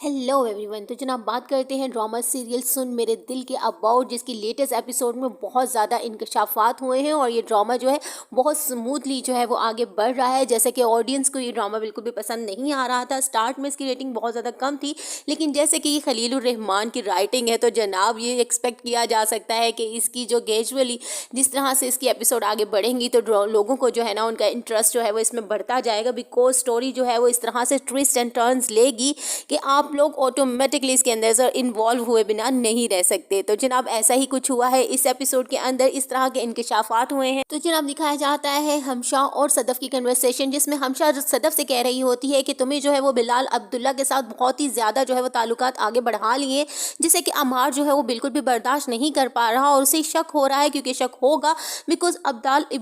Hello everyone. तो जनाब बात करते हैं ड्रामा सीरियल सुन मेरे दिल के अबाउट, जिसकी लेटेस्ट एपिसोड में बहुत ज़्यादा इंकशाफात हुए हैं और ये ड्रामा जो है बहुत स्मूथली जो है वो आगे बढ़ रहा है। जैसे कि ऑडियंस को ये ड्रामा बिल्कुल भी पसंद नहीं आ रहा था, स्टार्ट में इसकी रेटिंग बहुत ज़्यादा कम थी, लेकिन जैसे कि ये खलीलुर रहमान की राइटिंग है तो जनाब ये एक्सपेक्ट किया जा सकता है कि इसकी जो ग्रेजुअली जिस तरह से इसकी एपिसोड आगे बढ़ेंगी तो लोगों को जो है ना उनका इंटरेस्ट जो है वो इसमें बढ़ता जाएगा, बिकॉज स्टोरी जो है वो इस तरह से ट्विस्ट एंड टर्न्स लेगी कि आप लोग ऑटोमेटिकली इसके अंदर इन्वॉल्व हुए बिना नहीं रह सकते। तो जनाब ऐसा ही कुछ हुआ है इस एपिसोड के अंदर, इस तरह के इंकशाफात हुए हैं। तो जनाब दिखाया जाता है हमशा और सदफ की कन्वर्सेशन, जिसमें हमशा सदफ से कह रही होती है कि तुम्हें जो है वो बिलाल अब्दुल्ला के साथ बहुत ही ज्यादा जो है वो ताल्लुकात आगे बढ़ा लिए, जिसे कि अमार जो है वो बिल्कुल भी बर्दाश्त नहीं कर पा रहा और उसे शक हो रहा है, क्योंकि शक होगा बिकॉज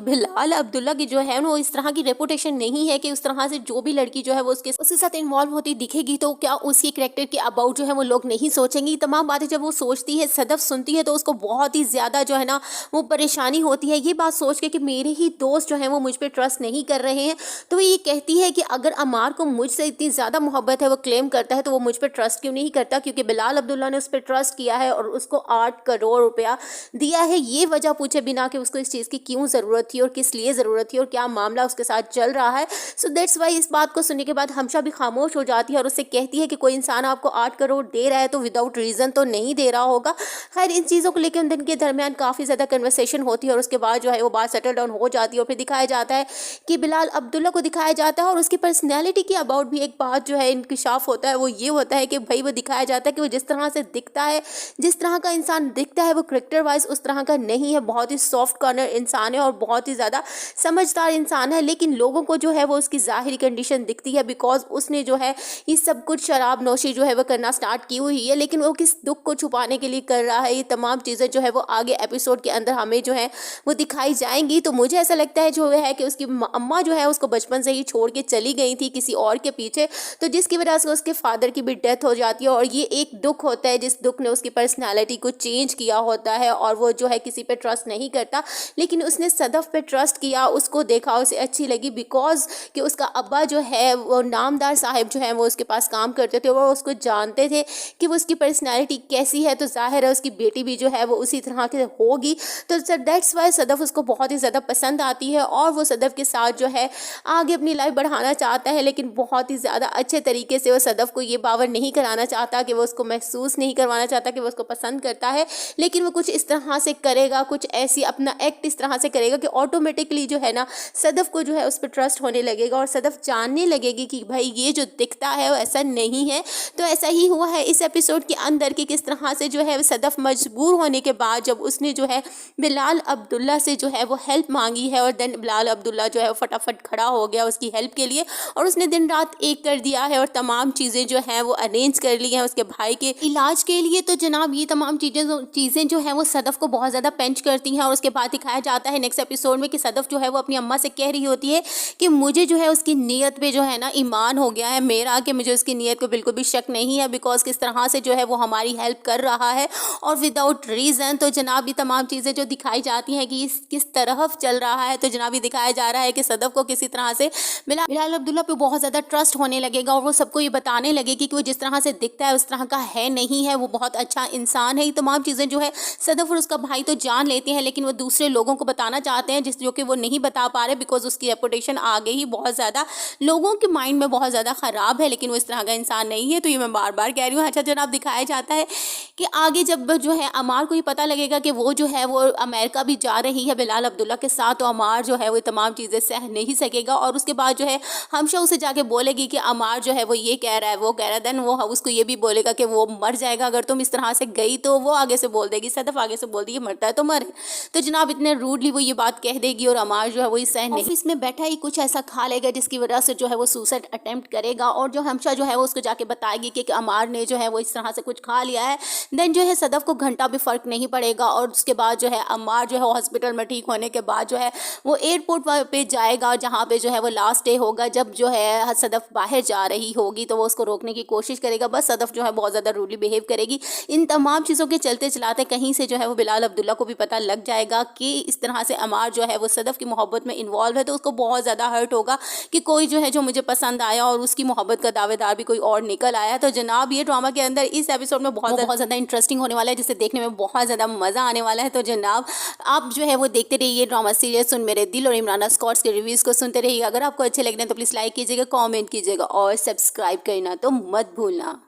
बिलाल अब्दुल्ला की जो है वो इस तरह की रेपुटेशन नहीं है कि उस तरह से जो भी लड़की जो है वो उसके साथ इन्वॉल्व होती दिखेगी तो क्या उसकी कैरेक्टर के अबाउट जो है वो लोग नहीं सोचेंगे। तमाम बातें जब वो सोचती है, सदफ सुनती है, तो उसको बहुत ही ज्यादा जो है ना वो परेशानी होती है ये बात सोच के कि मेरे ही दोस्त जो है वो मुझ पर ट्रस्ट नहीं कर रहे हैं। तो वो ये कहती है कि अगर अमार को मुझसे इतनी ज्यादा मोहब्बत है, वो क्लेम करता है, तो वो मुझ पर ट्रस्ट क्यों नहीं करता, क्योंकि बिलाल अब्दुल्ला ने उस पर ट्रस्ट किया है और उसको 8 करोड़ रुपया दिया है, ये वजह पूछे बिना कि उसको इस चीज की क्यों जरूरत थी और किस लिए जरूरत थी और क्या मामला उसके साथ चल रहा है। सो दैट्स वाई इस बात को सुनने के बाद हमशा भी खामोश हो जाती है और उससे कहती है कि कोई इंसान आपको 8 करोड़ दे रहा है तो विदाउट रीजन तो नहीं दे रहा होगा। खैर इन चीज़ों को लेकर उन के दरमियान काफ़ी ज़्यादा कन्वर्सेशन होती है और उसके बाद जो है वो बात सेटल डाउन हो जाती है और फिर दिखाया जाता है कि बिलाल अब्दुल्ला को दिखाया जाता है और उसकी पर्सनैलिटी के अबाउट भी एक बात जो है इंकशाफ होता है। वो ये होता है कि भाई वो दिखाया जाता है कि वो जिस तरह से दिखता है, जिस तरह का इंसान दिखता है, वो करेक्टर वाइज उस तरह का नहीं है। बहुत ही सॉफ्ट कॉर्नर इंसान है और बहुत ही ज़्यादा समझदार इंसान है, लेकिन लोगों को जो है वो उसकी ज़ाहिरी कंडीशन दिखती है बिकॉज उसने जो है ये सब कुछ शराब नोशी जो है वो करना स्टार्ट की हुई है, लेकिन वो किस दुख को छुपाने के लिए कर रहा है। ये तमाम चीज़ें जो है वो आगे एपिसोड के अंदर हमें जो है वो दिखाई जाएंगी। तो मुझे ऐसा लगता है जो है कि उसकी अम्मा जो है उसको बचपन से ही छोड़ के चली गई थी किसी और के पीछे, तो जिसकी वजह से उसके फादर की भी डेथ हो जाती है और ये एक दुख होता है जिस दुख ने उसकी पर्सनैलिटी को चेंज किया होता है और वो जो है किसी पे ट्रस्ट नहीं करता, लेकिन उसने सदफ पे ट्रस्ट किया, उसको देखा, उसे अच्छी लगी बिकॉज कि उसका अब्बा जो है वो नामदार साहब जो है वो उसके पास काम करते थे, वो उसको जानते थे कि वो उसकी पर्सनैलिटी कैसी है, तो जाहिर है उसकी बेटी भी जो है वो उसी तरह की होगी। तो दैट्स वाई सदफ उसको बहुत ही ज़्यादा पसंद आती है और वो सदफ के साथ जो है आगे अपनी लाइफ बढ़ाना चाहता है, लेकिन बहुत ही ज़्यादा अच्छे तरीके से वो सदफ को ये बावर नहीं कराना चाहता कि वो उसको महसूस नहीं करवाना चाहता कि वो उसको पसंद करता है, लेकिन वो कुछ इस तरह से करेगा, कुछ ऐसी अपना एक्ट इस तरह से करेगा कि ऑटोमेटिकली जो है ना सदफ को जो है उस पर ट्रस्ट होने लगेगा और सदफ जानने लगेगी कि भाई ये जो दिखता है वो ऐसा नहीं है। तो ऐसा ही हुआ है इस एपिसोड के अंदर कि किस तरह से जो है सदफ मजबूर होने के बाद जब उसने जो है बिलाल अब्दुल्ला से जो है वो हेल्प मांगी है और देन बिलाल अब्दुल्ला जो है वो फटाफट खड़ा हो गया उसकी हेल्प के लिए और उसने दिन रात एक कर दिया है और तमाम चीज़ें जो हैं वो अरेंज कर ली हैं उसके भाई के इलाज के लिए। तो जनाब ये तमाम चीज़ें जो हैं वो सदफ को बहुत ज़्यादा पेंच करती हैं और उसके बाद दिखाया जाता है नेक्स्ट एपिसोड में कि सदफ जो है वो अपनी अम्मा से कह रही होती है कि मुझे जो है उसकी नीयत पे जो है ना ईमान हो गया है मेरा, कि मुझे उसकी नीयत को बिल्कुल भी शक नहीं है बिकॉज किस तरह से जो है वो हमारी हेल्प कर रहा है और विदाउट रीज़न। तो जनाब ये तमाम चीज़ें जो दिखाई जाती हैं कि किस तरफ चल रहा है, तो जनाब ये दिखाया जा रहा है कि सदफ को किसी तरह से बिलाल अब्दुल्ला पे बहुत ज़्यादा ट्रस्ट होने लगेगा और वो सबको ये बताने लगेगी कि वो जिस तरह से दिखता है उस तरह का है नहीं है, वो बहुत अच्छा इंसान है। ये तमाम चीज़ें जो है सदफ और उसका भाई तो जान लेते हैं, लेकिन वो दूसरे लोगों को बताना चाहते हैं जो कि वो नहीं बता पा रहे बिकॉज उसकी रेपुटेशन आगे ही बहुत ज़्यादा लोगों के माइंड में बहुत ज़्यादा ख़राब है, लेकिन वो इस तरह का इंसान नहीं है। तो ये मैं बार बार कह रही हूँ। अच्छा जनाब दिखाया जाता है कि आगे जब जो है अमार को ये पता लगेगा कि वो जो है वो अमेरिका भी जा रही है बिलाल अब्दुल्ला के साथ, तो अमार जो है वो तमाम चीज़ें सह नहीं सकेगा और उसके बाद जो है हमशा उसे जाके बोलेगी कि अमार जो है वो ये कह रहा है वो कह रहा है, देन वो उसको ये भी बोलेगा कि वो मर जाएगा अगर तुम इस तरह से गई, तो वो आगे से बोल देगी, सदफ आगे से बोल देगी मरता है तो मरे। तो जनाब इतने रूडली वो ये बात कह देगी और अमार जो है वो सह नहीं, इसमें बैठा ही कुछ ऐसा खा लेगा जिसकी वजह से जो है वो सुसाइड अटेम्प्ट करेगा और जो हमशा जो है वो उसको जाके बताएगी कि अमार ने जो है वो इस तरह से कुछ खा लिया है। देन जो है सदफ को घंटा भी फर्क नहीं पड़ेगा और उसके बाद जो है अमार जो है हॉस्पिटल में ठीक होने के बाद जो है वो एयरपोर्ट पे जाएगा जहाँ पे जो है वो लास्ट डे होगा। जब जो है सदफ बाहर जा रही होगी तो वो उसको रोकने की कोशिश करेगा, बस सदफ जो है बहुत ज़्यादा रूडली बिहेव करेगी। इन तमाम चीज़ों के चलते चलाते कहीं से जो है वो बिलाल अब्दुल्ला को भी पता लग जाएगा कि इस तरह से अमार जो है वो सदफ की मोहब्बत में इन्वॉल्व है, तो उसको बहुत ज़्यादा हर्ट होगा कि कोई जो है जो मुझे पसंद आया और उसकी मोहब्बत का दावेदार भी कोई और निकल निकल आया। तो जनाब ये ड्रामा के अंदर इस एपिसोड में बहुत ज़्यादा इंटरेस्टिंग होने वाला है, जिसे देखने में बहुत ज़्यादा मज़ा आने वाला है। तो जनाब आप जो है वो देखते रहिए ड्रामा सीरियल सुन मेरे दिल और इमराना स्कॉट्स के रिव्यूज़ को सुनते रहिए। अगर आपको अच्छे लग रहे हैं तो प्लीज़ लाइक कीजिएगा, कॉमेंट कीजिएगा और सब्सक्राइब करना तो मत भूलना।